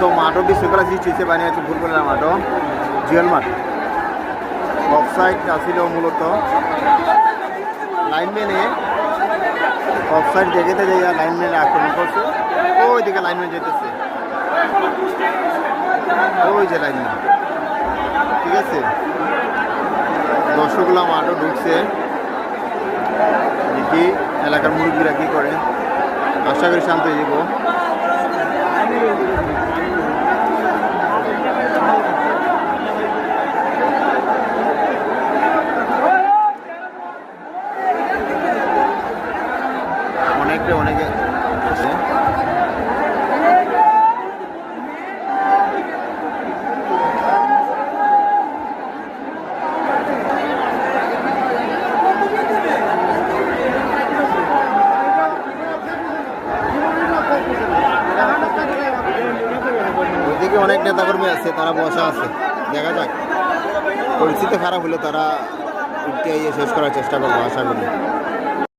তো মাঠও বিশ্বকাল সৃষ্টি হিসেবে বানিয়েছে ফুটবলের মাঠও জিএল মাঠ। অফসাইড আসছিল মূলত লাইনম্যানে অফসাইড দেখেতে যাইয়া লাইনম্যানে আক্রমণ করছে। ওই দিকে লাইনম্যান যেতেছে, ওই যে লাইনম্যান। ঠিক আছে, দর্শকগুলো মাঠও ঢুকছে, দেখি এলাকার মুরব্বীরা কি করে। আশা করি শান্ত হয়ে যাব। অনেকে আছে। ওইদিকে অনেক নেতাকর্মী আছে, তারা বসা আছে, দেখা যাক। পরিস্থিতি খারাপ হলে তারা উঠতে শেষ করার চেষ্টা করবো আশা করি।